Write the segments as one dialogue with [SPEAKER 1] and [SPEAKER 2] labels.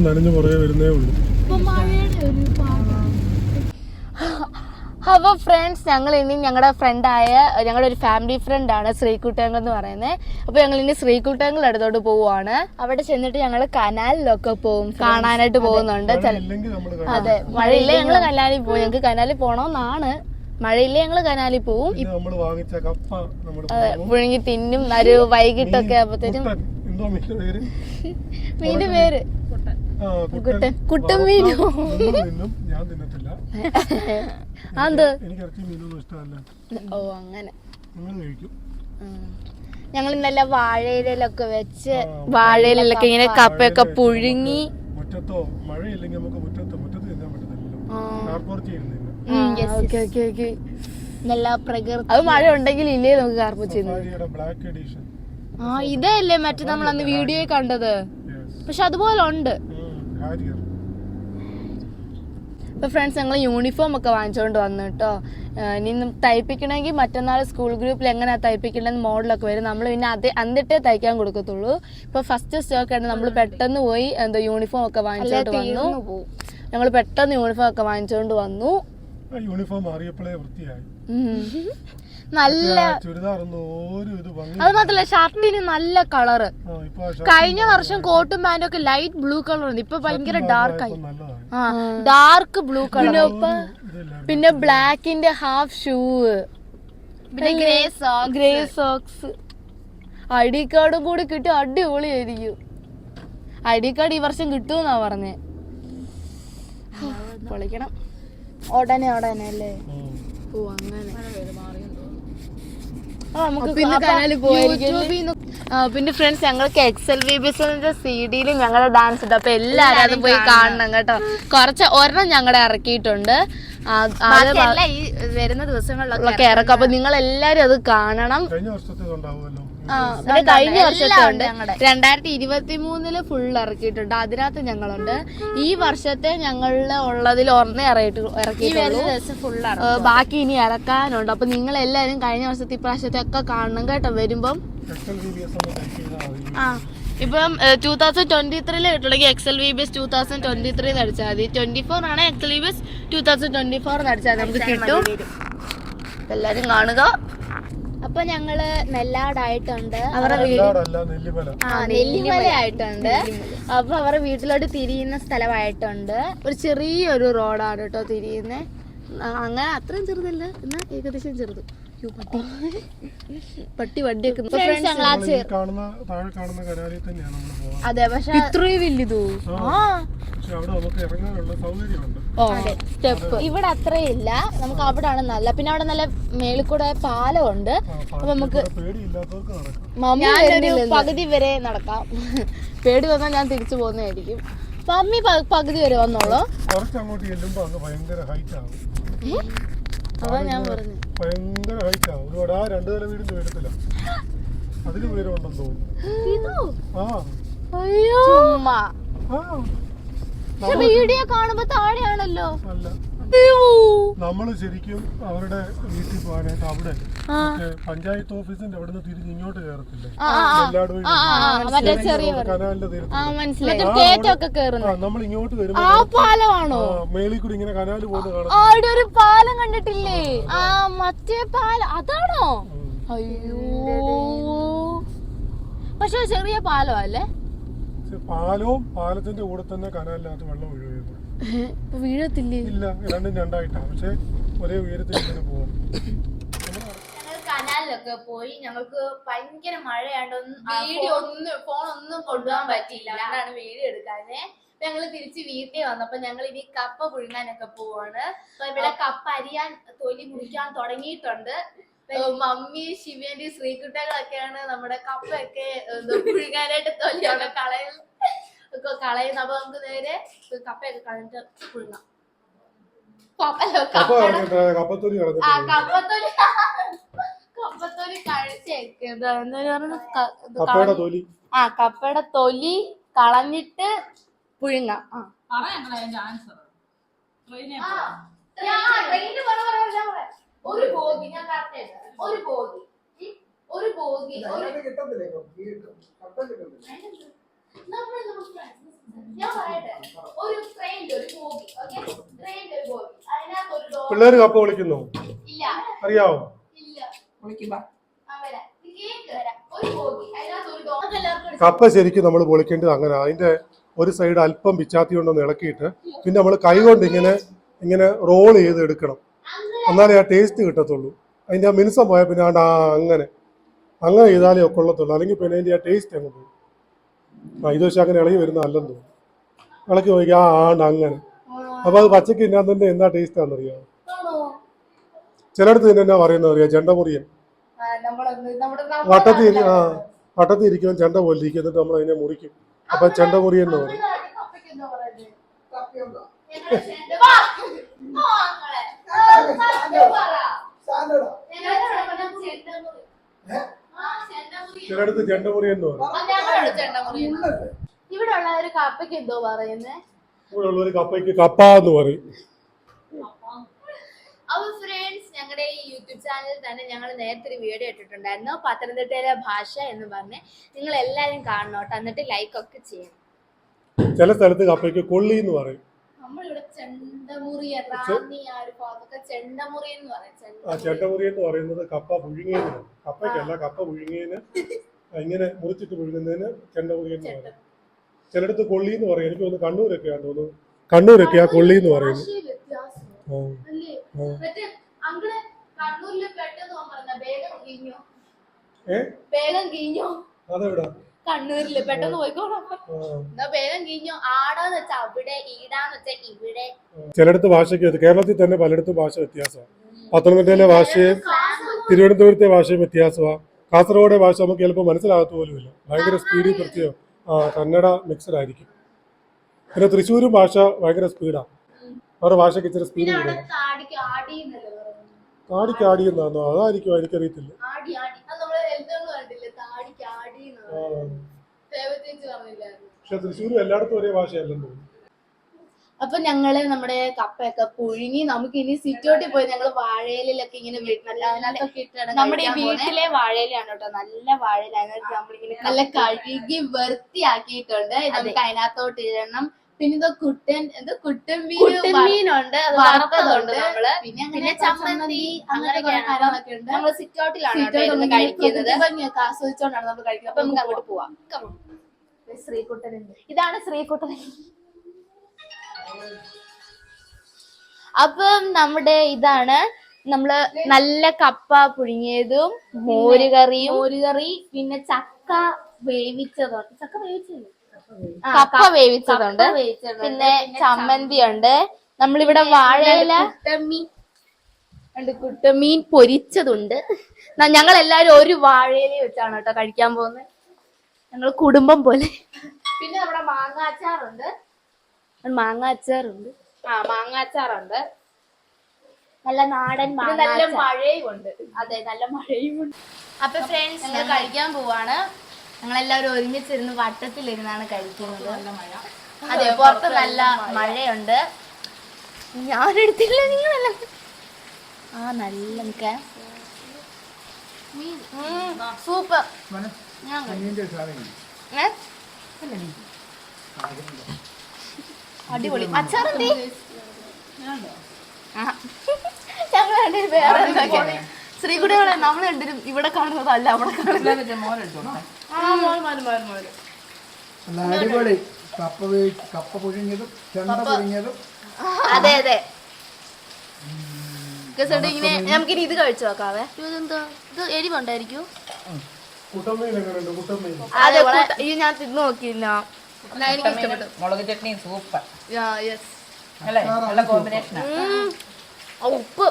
[SPEAKER 1] നനഞ്ഞു പുറകെ വരുന്നേ ഉള്ളൂ.
[SPEAKER 2] അപ്പൊ ഫ്രണ്ട്സ്, ഞങ്ങൾ ഇനി ഞങ്ങളുടെ ഫ്രണ്ടായ ഞങ്ങളുടെ ഒരു ഫാമിലി ഫ്രണ്ടാണ് ശ്രീകുട്ടങ്ങൾ എന്ന് പറയുന്നത്. അപ്പൊ ഞങ്ങൾ ഇനി ശ്രീകുട്ടങ്ങൾ അടുത്തോട്ട് പോവുകയാണ്. അവിടെ ചെന്നിട്ട് ഞങ്ങൾ കനാലിലൊക്കെ പോകും, കാണാനായിട്ട് പോകുന്നുണ്ട്. അതെ, മഴയില്ലേ ഞങ്ങള് കനാലിൽ പോകും. ഞങ്ങക്ക് കനാലിൽ പോണോന്നാണ്. മഴയില്ലേ ഞങ്ങള് കനാലിൽ പോവും. അതെ, പുഴുങ്ങി തിന്നും. ഒരു വൈകിട്ടൊക്കെ ആകുമ്പത്തേനും. മീന്റെ പേര് കുട്ടൻ മീനോ? അത് ഓ അങ്ങനെ. ഞങ്ങൾ ഇന്നലെ വാഴയിലൊക്കെ വെച്ച് വാഴയിലൊക്കെ ഇങ്ങനെ കപ്പയൊക്കെ പുഴുങ്ങി. നല്ല പ്രകൃതി. അത് മഴ ഉണ്ടെങ്കിൽ ഇല്ലേ നമുക്ക് കാർപ്പൂച്ച. ഇതല്ലേ മറ്റേ നമ്മൾ അന്ന് വീഡിയോ കണ്ടത്, പക്ഷെ അതുപോലെ ഉണ്ട്. ഇപ്പൊ ഫ്രണ്ട്സ്, ഞങ്ങൾ യൂണിഫോം ഒക്കെ വാങ്ങിച്ചോണ്ട് വന്നു കേട്ടോ. ഇനി തയ്പ്പിക്കണമെങ്കിൽ മറ്റന്നാൾ സ്കൂൾ ഗ്രൂപ്പിൽ എങ്ങനെയാ തയ്പ്പിക്കണമെന്ന് മോഡലൊക്കെ വരും. നമ്മൾ പിന്നെ എന്നിട്ടേ തയ്ക്കാൻ കൊടുക്കത്തുള്ളൂ. ഇപ്പൊ ഫസ്റ്റ് സ്റ്റോക്ക് ആണ്. നമ്മൾ പെട്ടെന്ന് പോയി യൂണിഫോം ഒക്കെ വാങ്ങിച്ചോണ്ട് വന്നു. ഞങ്ങൾ പെട്ടെന്ന് യൂണിഫോം ഒക്കെ വാങ്ങിച്ചോണ്ട് വന്നു.
[SPEAKER 1] യൂണിഫോം മാറിയപ്പോഴേ വൃത്തിയായി.
[SPEAKER 2] നല്ല അത് മാത്രല്ല, ഷർട്ടിന് നല്ല കളറ്. കഴിഞ്ഞ വർഷം കോട്ടും പാന്റും ഒക്കെ ലൈറ്റ് ബ്ലൂ കളർ ഉണ്ട്. ഇപ്പൊ ഭയങ്കര ഡാർക്കായി. Dark blue colour. പിന്നെ ബ്ലാക്കിന്റെ ഹാഫ് ഷൂ, പിന്നെ ഗ്രേ സോക്സ്. ഐ ഡി കാർഡും കൂടി കിട്ടി അടിപൊളിയായിരിക്കും. ഐ ഡി കാർഡ് ഈ വർഷം കിട്ടുമെന്നാ പറഞ്ഞേ. പൊളിക്കണം. ഉടനെ അല്ലേ? ഓ അങ്ങനെ. പിന്നെ ഫ്രണ്ട്സ്, ഞങ്ങൾക്ക് XLVBSന്റെ CD-യിൽ ഞങ്ങളുടെ ഡാൻസ് ഉണ്ട്. അപ്പൊ എല്ലാരും അതും പോയി കാണണം കേട്ടോ. ഒരെണ്ണം ഞങ്ങളുടെ ഇറക്കിയിട്ടുണ്ട്. വരുന്ന ദിവസങ്ങളിലൊക്കെ ഇറക്കും. അപ്പൊ നിങ്ങൾ എല്ലാരും അത് കാണണം. പിന്നെ കഴിഞ്ഞ വർഷത്തെ ഉണ്ട്. 2023 ഫുൾ ഇറക്കിയിട്ടുണ്ട്. അതിനകത്ത് ഞങ്ങളുണ്ട്. ഈ വർഷത്തെ ഞങ്ങളുടെ ഉള്ളതിൽ ഒരെണ്ണേ ഇറക്കിയിട്ടുള്ളൂ. ബാക്കി ഇനി ഇറക്കാനുണ്ട്. അപ്പൊ നിങ്ങൾ എല്ലാരും കഴിഞ്ഞ വർഷത്തെ ഇപ്രാവശ്യത്തെ ഒക്കെ കാണണം കേട്ടോ വരുമ്പം. ഇപ്പം 2023 കിട്ടുള്ളെങ്കിൽ XLVBS 2023 അടിച്ചാൽ മതി. 24 ആണ് XLVBS 2024 അടിച്ചാൽ നമുക്ക് കിട്ടും. എല്ലാരും കാണുക. അപ്പൊ ഞങ്ങള് നെല്ലാടായിട്ടുണ്ട്, നെല്ലിമല ആയിട്ടുണ്ട്. അപ്പൊ അവരുടെ വീട്ടിലോട്ട് തിരിയുന്ന സ്ഥലമായിട്ടുണ്ട്. ഒരു ചെറിയൊരു റോഡാണ് കേട്ടോ തിരിയുന്നത്. അങ്ങനെ അത്രയും ചെറുതല്ല, എന്നാ ഏകദേശം ചെറുത്. പട്ടി വണ്ടിയൊക്കെ. അതെ, പക്ഷെ ഇത്രയും വലുതോ? സ്റ്റെപ്പ് ഇവിടെ അത്രയില്ല. നമുക്ക് അവിടെ ആണ് നല്ല. പിന്നെ അവിടെ നല്ല മേളിൽ കൂടെ പാലമുണ്ട്. അപ്പൊ നമുക്ക് പകുതി വരെ നടക്കാം. പേടി വന്നാൽ ഞാൻ തിരിച്ചു പോകുന്നതായിരിക്കും. മമ്മി പകുതി വരെ വന്നോളൂ. അതാ ഞാൻ പറഞ്ഞു.
[SPEAKER 1] ഭയങ്കര ഹൈറ്റ് ആവും. രണ്ടു നില വീടിന്റെ ഉയരത്തില. അതിന് ഉയരമുണ്ടെന്ന്
[SPEAKER 2] തോന്നുന്നു. വീഡിയോ കാണുമ്പോ താഴെയാണല്ലോ.
[SPEAKER 1] അല്ല, നമ്മള് ശരിക്കും അവരുടെ വീട്ടിൽ പോകാനായിട്ട് അവിടെ പഞ്ചായത്ത് ഓഫീസിന്റെ അവിടെ നിന്ന് തിരിഞ്ഞ് ഇങ്ങോട്ട് കയറത്തില്ലേ, കനാലിന്റെ തീരത്ത് നമ്മൾ ഇങ്ങോട്ട് വരുമ്പോ മേളിൽ കൂടി ഇങ്ങനെ കനാല് പോകുന്ന
[SPEAKER 2] ഒരു പാലം കണ്ടിട്ടില്ലേ? ആ മറ്റേ പാലം അതാണോ? അയ്യോ, പക്ഷെ ചെറിയ പാലം അല്ലേ?
[SPEAKER 1] പാലവും പാലത്തിന്റെ കൂടെ തന്നെ കനാലിനകത്ത് വെള്ളം ഒഴുകുന്നു.
[SPEAKER 2] വീഴത്തില്ലേ?
[SPEAKER 1] ഇല്ല, രണ്ടും രണ്ടായിട്ടാണ്. പക്ഷെ ഒരേ ഉയരത്തിൽ ഇങ്ങനെ പോവാം.
[SPEAKER 2] ഞങ്ങൾ കനാലിലൊക്കെ പോയി. ഞങ്ങൾക്ക് ഭയങ്കര മഴയാണ്ട് ഫോൺ ഒന്നും കൊണ്ടുപോകാൻ പറ്റിയില്ല. അതാണ് വീഡിയോ എടുക്കാതെ. ഞങ്ങള് തിരിച്ച് വീട്ടിൽ വന്നപ്പോ ഞങ്ങൾ ഇനി കപ്പ പുഴുങ്ങാനൊക്കെ പോവാണ്. അപ്പൊ ഇവിടെ കപ്പ അരിയാൻ തൊലി മുറിക്കാൻ തുടങ്ങിയിട്ടുണ്ട്. മമ്മി, ശിവേന്റെ, ശ്രീകുട്ടകളൊക്കെയാണ് നമ്മുടെ കപ്പയൊക്കെ പുഴുങ്ങാനായിട്ട് തൊലിയൊക്കെ കളയുന്നത്. അപ്പൊ നമുക്ക് നേരെ കപ്പയൊക്കെ കളഞ്ഞിട്ട് പുഴുങ്ങാം. കപ്പത്തൊലി കപ്പയുടെ തൊലി കളഞ്ഞിട്ട് പുഴുങ്ങാം. ഒരു ബോഗി ഞാൻ ബോഗി ഞാൻ പറയട്ടെ, ഒരു ട്രെയിനിന്റെ ഒരു ബോഗി, ഓക്കെ, ട്രെയിനിന്റെ ഒരു ബോഗി, അതിനകത്ത് ഒരു ഡോർ.
[SPEAKER 1] പിള്ളേര് കപ്പ വിളിക്കുന്നു
[SPEAKER 2] ഇല്ല,
[SPEAKER 1] അറിയാവോ?
[SPEAKER 2] ഇല്ല, ഒരു ബോഗി, അതിനകത്ത് ഒരു ഡോർ. എല്ലാവർക്കും
[SPEAKER 1] കപ്പ ശരിക്കും നമ്മൾ പൊളിക്കേണ്ടത് അങ്ങനെ, അതിന്റെ ഒരു സൈഡ് അല്പം പിച്ചാത്തി കൊണ്ടൊന്ന് ഇളക്കിയിട്ട് പിന്നെ നമ്മൾ കൈ കൊണ്ട് ഇങ്ങനെ റോൾ ചെയ്ത് എടുക്കണം, എന്നാലേ ആ ടേസ്റ്റ് കിട്ടത്തുള്ളൂ. അതിന്റെ ആ മിനുസം പോയാൽ പിന്നെ അങ്ങനെ ചെയ്താലേ ഒക്കെ ഉള്ളത്തുള്ളൂ, അല്ലെങ്കിൽ പിന്നെ അതിന്റെ ആ ടേസ്റ്റ് അങ്ങ് പോകും. ഇത് പക്ഷെ അങ്ങനെ ഇളകി വരുന്ന അല്ലെന്ന് തോന്നുന്നു. ഇളക്കി നോക്കിയാ അങ്ങനെ. അപ്പൊ അത് പച്ചക്ക് തിന്നാൻ തന്നെ എന്താ ടേസ്റ്റ് ആണെന്നറിയാം. ചിലടത്ത് തന്നെ എന്നാ പറയുന്നത് അറിയാം, ചെണ്ടമുറിയൻ. വട്ടത്തിൽ ഇരിക്കുമ്പോൾ ചെണ്ട പോലെ ഇരിക്കും, എന്നിട്ട് നമ്മൾ അതിനെ മുറിക്കും, അപ്പൊ ചെണ്ടമുറിയൻ എന്ന് പറയും. ചിലടത്ത് ചെണ്ടമുറിയൻ എന്ന് പറയും.
[SPEAKER 2] ഇവിടെ ഉള്ള ഒരു കപ്പയ്ക്ക് എന്തോ പറയുന്നേ?
[SPEAKER 1] ഇവിടെ ഉള്ളൊരു കപ്പയ്ക്ക് കപ്പ എന്ന് പറയും.
[SPEAKER 2] അപ്പൊ ഫ്രണ്ട്സ്, ഞങ്ങളുടെ ഈ യൂട്യൂബ് ചാനലിൽ തന്നെ ഞങ്ങൾ നേരത്തെ ഒരു വീഡിയോ ഇട്ടിട്ടുണ്ടായിരുന്നു, പത്തനംതിട്ടയിലെ ഭാഷ എന്ന് പറഞ്ഞ്. നിങ്ങൾ എല്ലാരും കാണണം, എന്നിട്ട് ലൈക്ക് ഒക്കെ ചെയ്യണം.
[SPEAKER 1] ചില സ്ഥലത്ത് കപ്പയ്ക്ക് കൊള്ളി എന്ന് പറയും.
[SPEAKER 2] നമ്മളിവിടെ ചെണ്ടമുറി, റാന്നി ആ ഒരു ഭാഗത്തൊക്കെ ചെണ്ടമുറി എന്ന് പറയും.
[SPEAKER 1] ചെണ്ടമുറി എന്ന് പറയുന്നത് കപ്പ പുഴുങ്ങിയതിന്, കപ്പയ്ക്കല്ല, കപ്പ പുഴുങ്ങിയതിന് ഇങ്ങനെ മുറിച്ചിട്ട് പുഴുങ്ങുന്നതിന് ചെണ്ടമുറി എന്ന് പറയും. ചിലടത്ത് കൊള്ളി എന്ന് പറയും. എനിക്ക് തോന്നുന്നു കണ്ണൂരൊക്കെയാ തോന്നുന്നു, കണ്ണൂരൊക്കെയാ കൊള്ളി എന്ന് പറയുന്നത്. അതെവിടാ?
[SPEAKER 2] കണ്ണൂരില് പെട്ടെന്ന് പോയിക്കോളാം. വേഗം കഴിഞ്ഞു. ആടാന്ന് വെച്ചാ അവിടെ, ഈടാന്ന് വെച്ചാ ഇവിടെ.
[SPEAKER 1] ചിലടത്ത് ഭാഷയ്ക്ക്, കേരളത്തിൽ തന്നെ പലയിടത്തും ഭാഷ വ്യത്യാസമാണ്. പത്തനംതിട്ടയിലെ ഭാഷയും തിരുവനന്തപുരത്തെ ഭാഷയും വ്യത്യാസമാണ്. കാസർഗോഡെ ഭാഷ നമുക്ക് ചിലപ്പോൾ മനസ്സിലാകത്ത പോലുമില്ല, ഭയങ്കര സ്പീഡിൽ പ്രത്യേകം. കന്നഡ മിക്സഡ് ആയിരിക്കും. പിന്നെ തൃശ്ശൂരും ഭാഷ ഭയങ്കര സ്പീഡാണ്, അവരുടെ ഭാഷയ്ക്ക് ഇച്ചിരി സ്പീഡ് കൂടുതലാണ്. താടിക്ക് ആടി എന്നാന്നോ? അതായിരിക്കും, എനിക്കറിയത്തില്ല. പക്ഷെ തൃശ്ശൂരും എല്ലായിടത്തും ഒരേ ഭാഷയല്ലെന്ന് തോന്നുന്നു.
[SPEAKER 2] അപ്പൊ ഞങ്ങള് നമ്മുടെ കപ്പയൊക്കെ പുഴുങ്ങി നമുക്ക് ഇനി സിറ്റോട്ടിൽ പോയി ഞങ്ങള് വാഴയിലൊക്കെ ഇങ്ങനെ നമ്മുടെ ഈ വീട്ടിലെ വാഴയിലാണ് കേട്ടോ, നല്ല വാഴയില. അതിനകത്ത് നമ്മളിങ്ങനെ നല്ല കഴുകി വൃത്തിയാക്കിയിട്ടുണ്ട്. നമുക്ക് അതിനകത്തോട്ട് ഇടണം. പിന്നെ ഇത് കുട്ടൻ മീനുണ്ട്, വറുത്തതുണ്ട് നമ്മള്. പിന്നെ ചമ്മന്തി, അങ്ങനെ കാര്യങ്ങളൊക്കെ ഉണ്ട്. നമ്മള് സിറ്റോട്ടിലാണ് കഴിക്കുന്നത്, ആസ്വദിച്ചോണ്ടാണ് നമ്മൾ കഴിക്കുന്നത്. അപ്പൊ നമുക്ക് അങ്ങോട്ട് പോവാം. ശ്രീകുട്ടനുണ്ട്, ഇതാണ് ശ്രീകുട്ടൻ. അപ്പം നമ്മുടെ ഇതാണ് നമ്മള് നല്ല കപ്പ പുഴുങ്ങിയതും മോരുകറി, പിന്നെ ചക്ക വേവിച്ചതുണ്ട്. കപ്പ വേവിച്ചതുണ്ട്, പിന്നെ ചമ്മന്തി ഉണ്ട്. നമ്മളിവിടെ വാഴയില, കുട്ടമീൻ പൊരിച്ചതുണ്ട്. ഞങ്ങൾ എല്ലാരും ഒരു വാഴയില വെച്ചാണ് കേട്ടോ കഴിക്കാൻ പോകുന്നത്, ഞങ്ങൾ കുടുംബം പോലെ. പിന്നെ നമ്മുടെ മാങ്ങാച്ചാറുണ്ട്. നല്ല നാടൻ മാങ്ങ. നല്ല മഴയും ഉണ്ട്. അതെ, നല്ല മഴയും ഉണ്ട്. അപ്പൊ ഫ്രണ്ട്സ്, ഞങ്ങൾ കഴിക്കാൻ പോവാണ്. ഞങ്ങളെല്ലാവരും ഒരുമിച്ചിരുന്ന് വട്ടത്തിലിരുന്നാണ് കഴിക്കുന്നത്. അതെ, പുറത്ത് നല്ല മഴയുണ്ട്. ഞാനെടുത്തില്ല, നിങ്ങളല്ല. നല്ല സൂപ്പർ. അടിപൊളി. അച്ചാറെന്തി? ഞങ്ങൾ രണ്ടുപേരും വേറെ എന്തൊക്കെയാണ് ശ്രീകുട്ടികളെ നമ്മൾ രണ്ടുപേരും ഇവിടെ കാണുന്നതല്ല, അവിടെ കാണുന്നത്.
[SPEAKER 3] അടിപൊളി. കപ്പ പുഴുങ്ങിയതും ചെണ്ട പുഴുങ്ങിയതും.
[SPEAKER 2] അതെ അതെ. ഇങ്ങനെ നമുക്കിനി ഇത് കഴിച്ചു നോക്കാവേ. ഇതെന്താ, ഇത് എരിവുണ്ടായിരിക്കും? അതെ, ഞാൻ തിന്നു നോക്കിയില്ല, എനിക്ക് ഇഷ്ടപ്പെട്ടു.
[SPEAKER 4] മുളക് ചട്നി സൂപ്പർ.
[SPEAKER 2] ഉപ്പ്.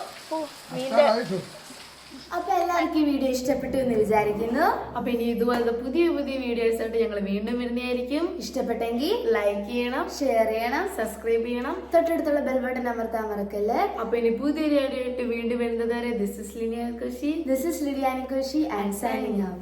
[SPEAKER 5] അപ്പൊ എല്ലാവർക്കും ഈ വീഡിയോ ഇഷ്ടപ്പെട്ടു എന്ന് വിചാരിക്കുന്നു.
[SPEAKER 2] അപ്പൊ ഇനി ഇതുപോലത്തെ പുതിയ പുതിയ വീഡിയോസ് ആയിട്ട് ഞങ്ങൾ വീണ്ടും വരുന്നതായിരിക്കും.
[SPEAKER 5] ഇഷ്ടപ്പെട്ടെങ്കിൽ
[SPEAKER 2] ലൈക്ക് ചെയ്യണം,
[SPEAKER 5] ഷെയർ ചെയ്യണം,
[SPEAKER 2] സബ്സ്ക്രൈബ് ചെയ്യണം,
[SPEAKER 5] തൊട്ടടുത്തുള്ള ബെൽ ബട്ടൺ അമർത്താൻ മറക്കല്ലേ.
[SPEAKER 2] അപ്പൊ ഇനി പുതിയ വീഡിയോ ആയിട്ട് വീണ്ടും വരുന്നത് വരെ this is Linia Koshy
[SPEAKER 5] and signing off.